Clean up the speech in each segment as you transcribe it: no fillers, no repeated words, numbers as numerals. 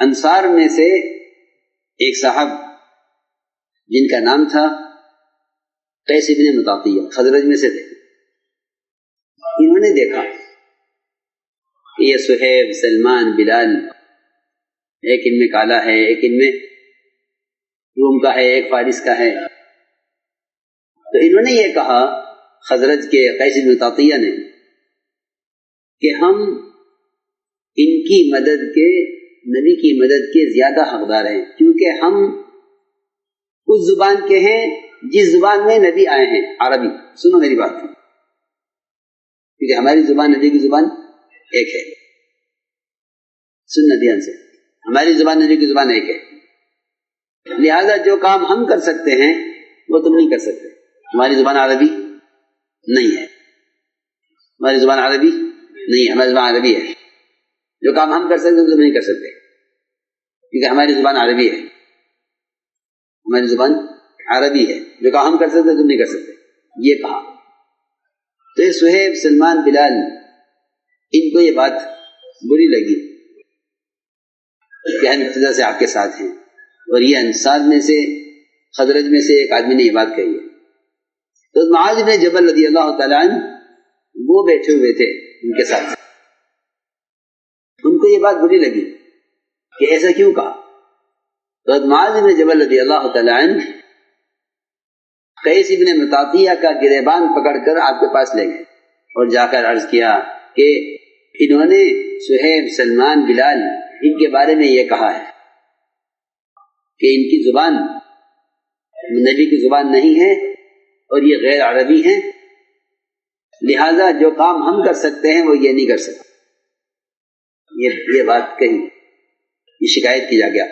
انصار میں سے ایک صاحب جن کا نام تھا قیس بن مطاطیہ، خزرج میں سے تھے، انہوں نے دیکھا کہ یہ صہیب، سلمان، بلال، ایک ان میں کالا ہے، ایک ان میں روم کا ہے، ایک فارس کا ہے. تو انہوں نے یہ کہا خزرج کے قیس بن مطاطیہ نے کہ ہم ان کی مدد کے، نبی کی مدد کے زیادہ حقدار ہیں، کیونکہ ہم اس زبان کے ہیں جس زبان میں نبی آئے ہیں، عربی. سنو میری بات، کیونکہ ہماری زبان نبی کی زبان ایک ہے. سننا دھیان سے، ہماری زبان نبی کی زبان ایک ہے، لہذا جو کام ہم کر سکتے ہیں وہ تم نہیں کر سکتے. ہماری زبان عربی نہیں ہے، ہماری زبان عربی نہیں ہے، ہماری زبان عربی ہے. جو کام ہم کر سکتے ہیں تم نہیں کر سکتے، کیونکہ ہماری زبان عربی ہے، ہماری زبان عربی ہے. جو کام ہم کر سکتے ہیں تم نہیں کر سکتے، یہ کہا. تو یہ صہیب، سلمان، بلال، ان کو یہ بات بری لگی کہ ہم ابتدا سے آپ کے ساتھ ہیں، اور یہ انصار میں سے، خزرج میں سے ایک آدمی نے یہ بات کہی ہے. تو معاذ بن جبل رضی اللہ تعالیٰ عنہ وہ بیٹھے ہوئے تھے ان کے ساتھ، ان کو یہ بات بری لگی کہ ایسا کیوں کہا. تو معاذ بن جبل رضی اللہ تعالیٰ عنہ قیس بن مطاطیہ کا گریبان پکڑ کر آپ کے پاس لے گئے اور جا کر عرض کیا کہ انہوں نے صہیب، سلمان، بلال ان کے بارے میں یہ کہا ہے کہ ان کی زبان نبی کی زبان نہیں ہے اور یہ غیر عربی ہیں، لہذا جو کام ہم کر سکتے ہیں وہ یہ نہیں کر سکتے. یہ بات کہی، یہ شکایت کی جا گیا.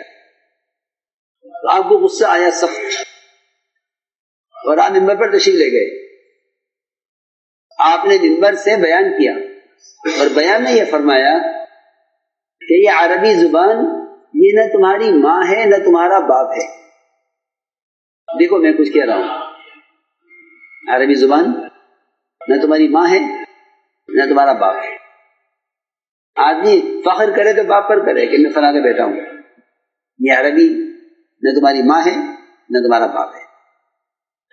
تو آپ کو غصہ آیا سخت، اور آپ ممبر پر تشریف لے گئے. آپ نے ممبر سے بیان کیا اور بیان میں یہ فرمایا کہ یہ عربی زبان یہ نہ تمہاری ماں ہے نہ تمہارا باپ ہے. دیکھو میں کچھ کہہ رہا ہوں، عربی زبان نہ تمہاری ماں ہے نہ تمہارا باپ ہے. آدمی فخر کرے تو باپ پر کرے کہ میں فلاں کا بیٹا ہوں. یہ عربی نہ تمہاری ماں ہے نہ تمہارا باپ ہے.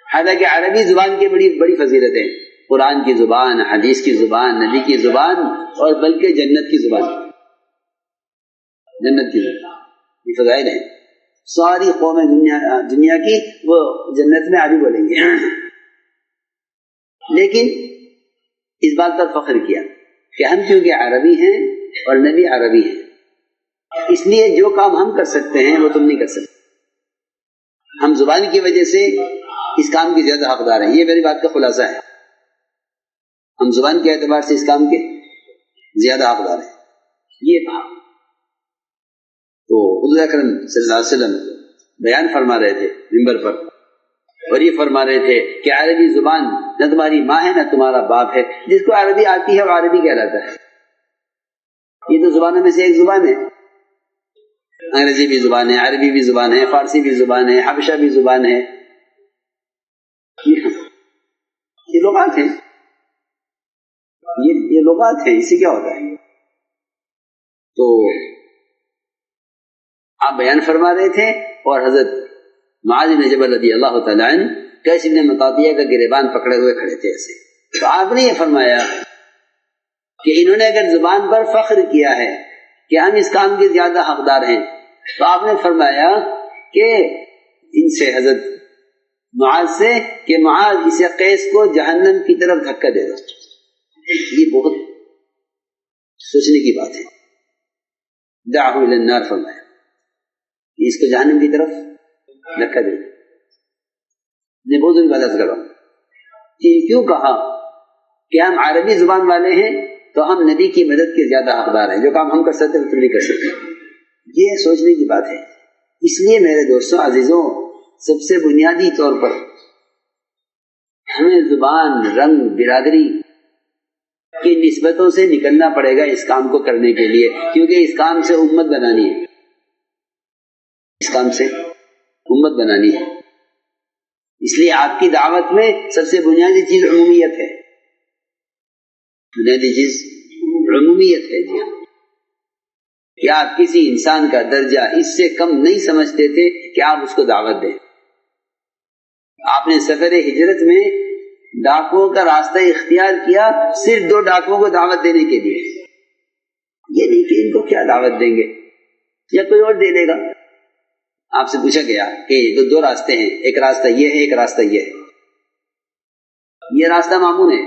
حالانکہ عربی زبان کی بڑی بڑی فضیلتیں، قرآن کی زبان، حدیث کی زبان، نبی کی زبان، اور بلکہ جنت کی زبان. جنت کی زبان یہ فضائل ہیں. ساری قومیں دنیا کی وہ جنت میں عربی بولیں گے. لیکن اس بات پر فخر کیا کہ ہم کیونکہ عربی ہیں اور نبی عربی ہیں، اس لیے جو کام ہم کر سکتے ہیں وہ تم نہیں کر سکتے. ہم زبان کی وجہ سے اس کام کی زیادہ حقدار ہیں. یہ میری بات کا خلاصہ ہے. ہم زبان کے اعتبار سے اس کام کے زیادہ حقدار ہیں. یہ کہا تو حضور اکرم صلی اللہ علیہ وسلم بیان فرما رہے تھے منبر پر، اور یہ فرما رہے تھے کہ عربی زبان نہ تمہاری ماں ہے نہ تمہارا باپ ہے. جس کو عربی آتی ہے وہ عربی کہلاتا ہے. یہ تو زبانوں میں سے ایک زبان ہے. انگریزی بھی زبان ہے، عربی بھی زبان ہے، فارسی بھی زبان ہے، حبشہ بھی زبان ہے. یہ لغات ہیں، یہ لغات ہیں. اسے کیا ہوتا ہے؟ تو آپ بیان فرما رہے تھے اور حضرت معاذ بن جبل رضی اللہ تعالیٰ عنہ قیس بن مطاطیہ کا گریبان پکڑے ہوئے کھڑے تھے ایسے. تو آپ نے یہ فرمایا کہ انہوں نے اگر زبان پر فخر کیا ہے کہ ہم اس کام کے زیادہ حقدار ہیں، تو آپ نے فرمایا کہ ان سے، حضرت معاذ سے، کہ معاذ اسے قیس کو جہنم کی طرف دھکا دے دو. یہ بہت سوچنے کی بات ہے. دعہ الی النار فرمایا کہ اس کو جہنم کی طرف دھکا دے. میں بہت ضروری بات کر رہا ہوں کہ کیوں کہا کہ ہم عربی زبان والے ہیں تو ہم نبی کی مدد کے زیادہ حقدار ہیں. جو کام ہم کر سکتے ہیں تم نہیں کر سکتے. یہ سوچنے کی بات ہے. اس لیے میرے دوستوں عزیزوں، سب سے بنیادی طور پر ہمیں زبان، رنگ، برادری کی نسبتوں سے نکلنا پڑے گا اس کام کو کرنے کے لیے، کیونکہ اس کام سے امت بنانی ہے. اس کام سے امت بنانی ہے. اس لیے آپ کی دعوت میں سب سے بنیادی چیز عمومیت ہے. بنیادی چیز عمومیت ہے. جی ہاں، کہ آپ کسی انسان کا درجہ اس سے کم نہیں سمجھتے تھے کہ آپ اس کو دعوت دیں. آپ نے سفر ہجرت میں ڈاکوؤں کا راستہ اختیار کیا صرف 2 ڈاکوؤں کو دعوت دینے کے لیے. یہ نہیں کہ ان کو کیا دعوت دیں گے یا کوئی اور دے دے گا. آپ سے پوچھا گیا کہ 2 راستے ہیں، ایک راستہ یہ ہے، ایک راستہ یہ ہے. یہ راستہ مامون ہے،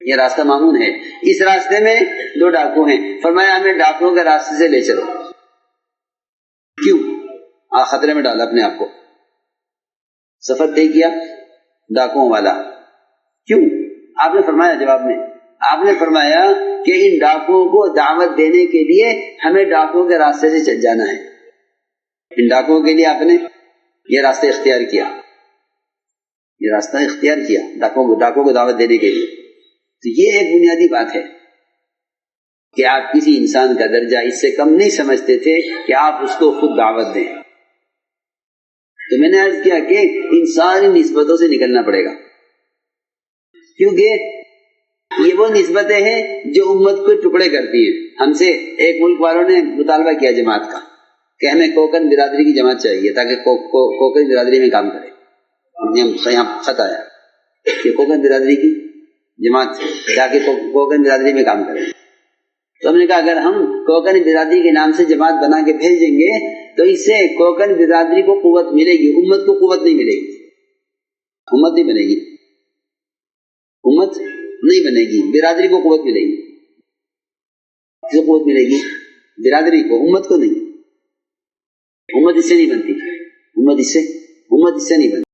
یہ راستہ مامون ہے. اس راستے میں 2 ڈاکو ہیں. فرمایا ہمیں ڈاکوؤں کے راستے سے لے چلو. کیوں؟ خطرے میں ڈالا اپنے آپ کو. سفر طے کیا ڈاکوؤں والا. کیوں؟ آپ نے فرمایا جواب میں، آپ نے فرمایا کہ ان ڈاکوؤں کو دعوت دینے کے لیے ہمیں ڈاکوؤں کے راستے سے چل جانا ہے. ان ڈاکوؤں کے لیے آپ نے یہ راستہ اختیار کیا، یہ راستہ اختیار کیا ڈاکوؤں کو دعوت دینے کے لیے. تو یہ ایک بنیادی بات ہے کہ آپ کسی انسان کا درجہ اس سے کم نہیں سمجھتے تھے کہ آپ اس کو خود دعوت دیں. تو میں نے عرض کیا کہ ان ساری نسبتوں سے نکلنا پڑے گا، کیونکہ یہ وہ نسبتیں ہیں جو امت کو ٹکڑے کرتی ہیں. ہم سے ایک ملک والوں نے مطالبہ کیا جماعت کا کہ ہمیں کوکن برادری کی جماعت چاہیے تاکہ کوکن برادری میں کام کرے. یہاں خط آیا کہ کوکن برادری کی جماعت تاکہ کوکن برادری میں کام کرے. تو ہم نے کہا اگر ہم کوکن برادری کے نام سے جماعت بنا کے بھیجیں گے تو اس سے کوکن برادری کو قوت ملے گی، امت کو قوت نہیں ملے گی. امت نہیں بنے گی، امت نہیں بنے گی، برادری کو قوت ملے گی. کس کو قوت ملے گی؟ برادری کو، امت کو نہیں. امت اس سے نہیں بنتی، امت اس سے نہیں بنتی.